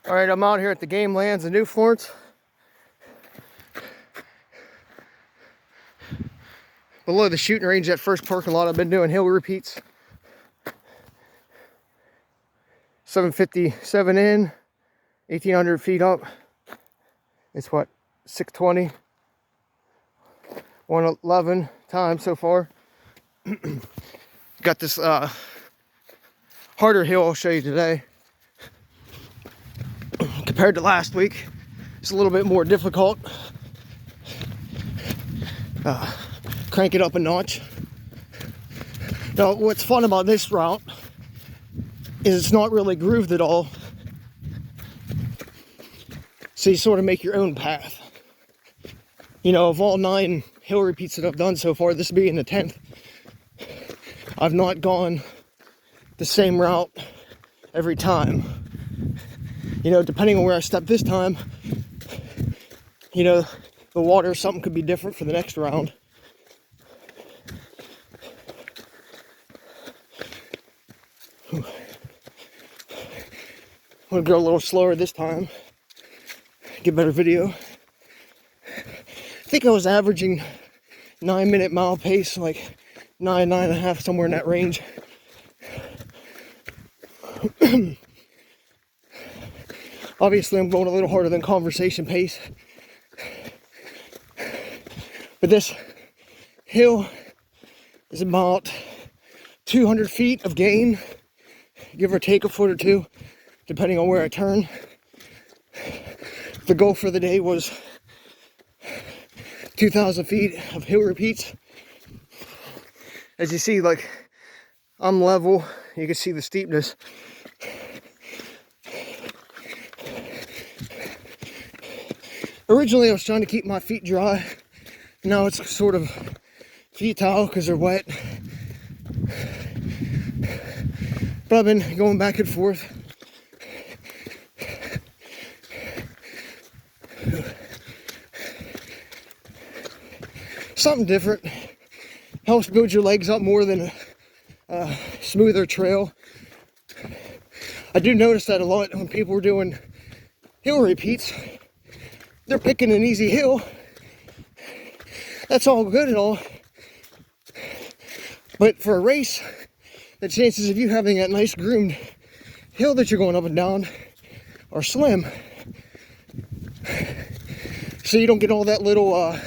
All right, I'm out here at the Gamelands in New Florence. Below the shooting range, that first parking lot, I've been doing hill repeats. 757 in, 1,800 feet up. It's what, 620? 111 times so far. Got this harder hill I'll show you today. Compared to last week, it's a little bit more difficult. Crank it up a notch. Now, what's fun about this route is it's not really grooved at all. So you sort of make your own path. You know, of all 9 hill repeats that I've done so far, this being the 10th, I've not gone the same route every time. You know, depending on where I step this time, you know, the water or something could be different for the next round. I'm gonna go a little slower this time, get better video. I think I was averaging 9-minute mile pace, like 9.5, somewhere in that range. Obviously, I'm going a little harder than conversation pace. But this hill is about 200 feet of gain, give or take a foot or two, depending on where I turn. The goal for the day was 2,000 feet of hill repeats. As you see, like, I'm level. You can see the steepness. Originally, I was trying to keep my feet dry. Now it's sort of futile because they're wet. But I've been going back and forth. Something different. Helps build your legs up more than a smoother trail. I do notice that a lot when people are doing hill repeats. They're picking an easy hill. That's all good and all. But for a race, the chances of you having that nice groomed hill that you're going up and down are slim. So you don't get all that little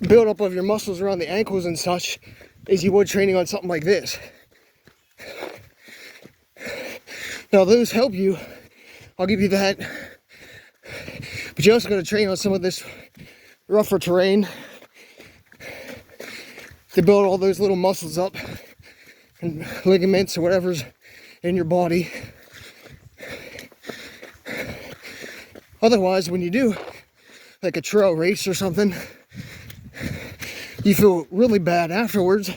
buildup of your muscles around the ankles and such as you would training on something like this. Now those help you, I'll give you that. But you also got to train on some of this rougher terrain to build all those little muscles up and ligaments or whatever's in your body. Otherwise, when you do like a trail race or something, you feel really bad afterwards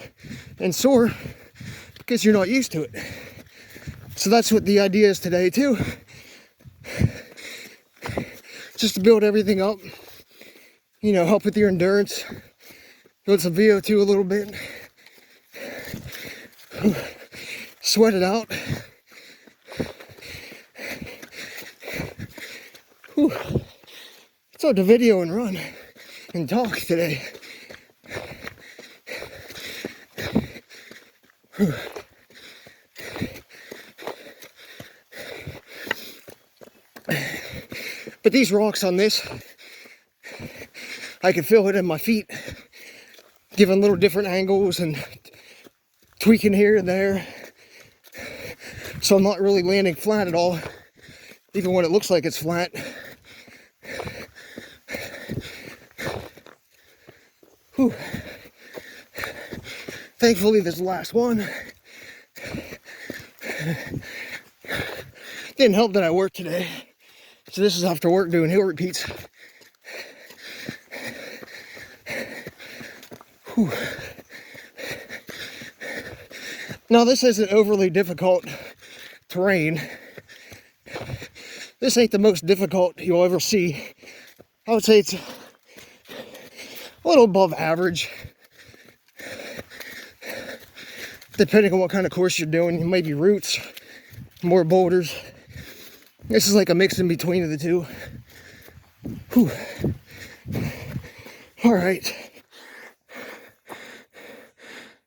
and sore because you're not used to it. So that's what the idea is today too. Just to build everything up, you know, help with your endurance, build some VO2 a little bit, sweat it out. Whew. It's hard to video and run and talk today. Whew. But these rocks on this, I can feel it in my feet, giving little different angles and tweaking here and there. So I'm not really landing flat at all, even when it looks like it's flat. Whew. Thankfully, this is the last one. Didn't help that I worked today. So this is after work doing hill repeats. Whew. Now this isn't overly difficult terrain. This ain't the most difficult you'll ever see. I would say it's a little above average. Depending on what kind of course you're doing, maybe roots, more boulders. This is like a mix in between of the two. Whew. All right.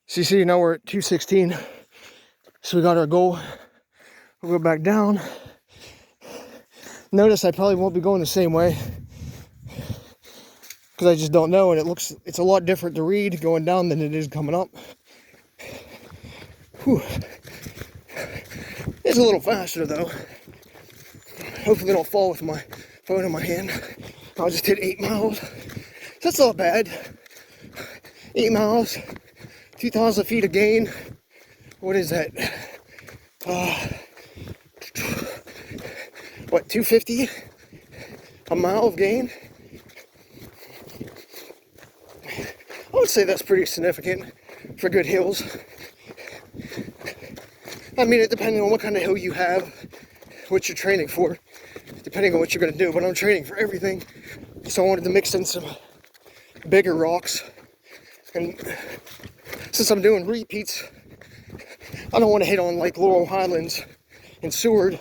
So you see, now we're at 216. So we got our goal. We'll go back down. Notice I probably won't be going the same way because I just don't know, and it's a lot different to read going down than it is coming up. Whew. It's a little faster though. Hopefully I don't fall with my phone in my hand. I'll just hit 8 miles. That's not bad. 8 miles, 2,000 feet of gain. What is that? What, 250? A mile of gain? I would say that's pretty significant for good hills. I mean, it depending on what kind of hill you have, what you're training for, depending on what you're going to do. But I'm training for everything, so I wanted to mix in some bigger rocks. And since I'm doing repeats, I don't want to hit on like Laurel Highlands and Seward,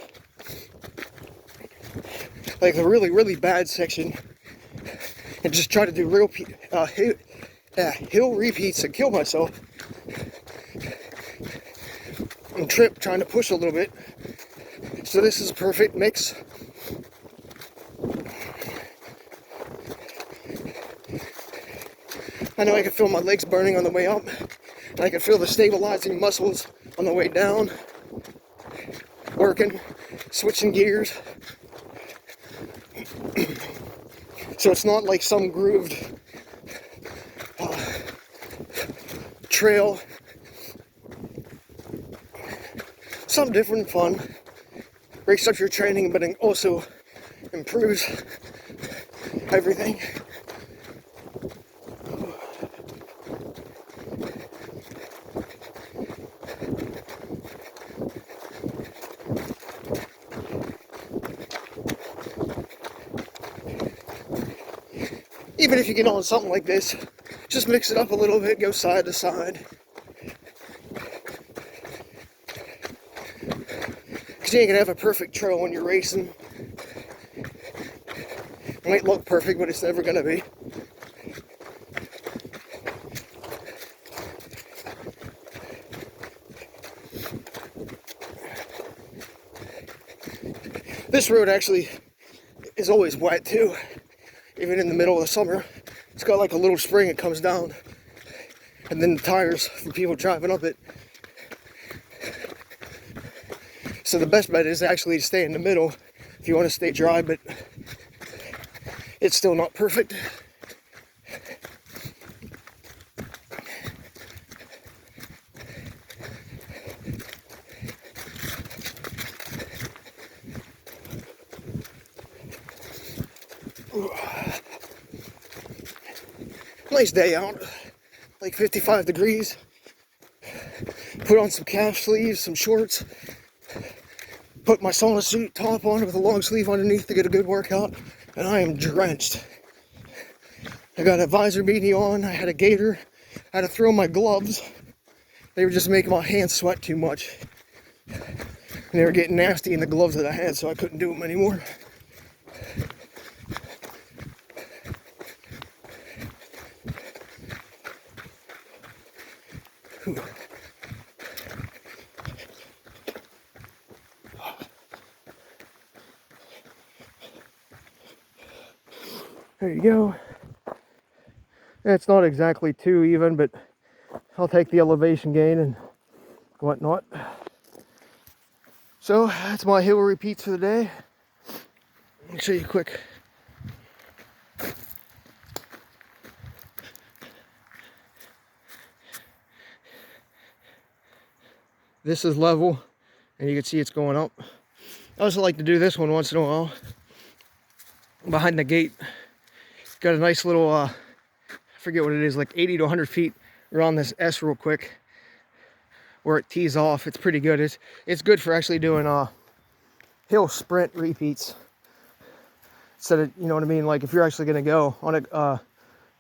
like the really, really bad section, and just try to do real hill repeats and kill myself. And trip trying to push a little bit. So this is a perfect mix. I know I can feel my legs burning on the way up, and I can feel the stabilizing muscles on the way down. Working, switching gears. So it's not like some grooved trail. Something different and fun. Breaks up your training, but it also improves everything. Even if you get on something like this, just mix it up a little bit, go side to side. Because you ain't gonna have a perfect trail when you're racing. It might look perfect, but it's never gonna be. This road actually is always wet too, even in the middle of the summer. It's got like a little spring that comes down, and then the tires for people driving up it. So the best bet is actually to stay in the middle if you want to stay dry, but it's still not perfect. Nice day out, like 55 degrees. Put on some calf sleeves, some shorts. Put my sauna suit top on with a long sleeve underneath to get a good workout, and I am drenched. I got a visor beanie on, I had a gaiter, I had to throw my gloves. They were just making my hands sweat too much. And they were getting nasty in the gloves that I had, so I couldn't do them anymore. Whew. There you go. It's not exactly too even, but I'll take the elevation gain and whatnot. So that's my hill repeats for the day. Let me show you quick. This is level, and you can see it's going up. I also like to do this one once in a while. Behind the gate, got a nice little, I forget what it is, like 80 to 100 feet around this S real quick, where it tees off. It's pretty good. It's good for actually doing hill sprint repeats. Instead of, you know what I mean, like if you're actually gonna go on a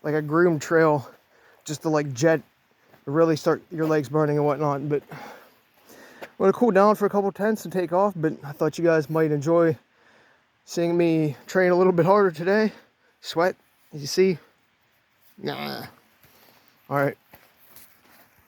like a groomed trail, just to like jet, really start your legs burning and whatnot. But I'm gonna cool down for a couple tenths and take off. But I thought you guys might enjoy Seeing me train a little bit harder today. Sweat, as you see. Nah. All right.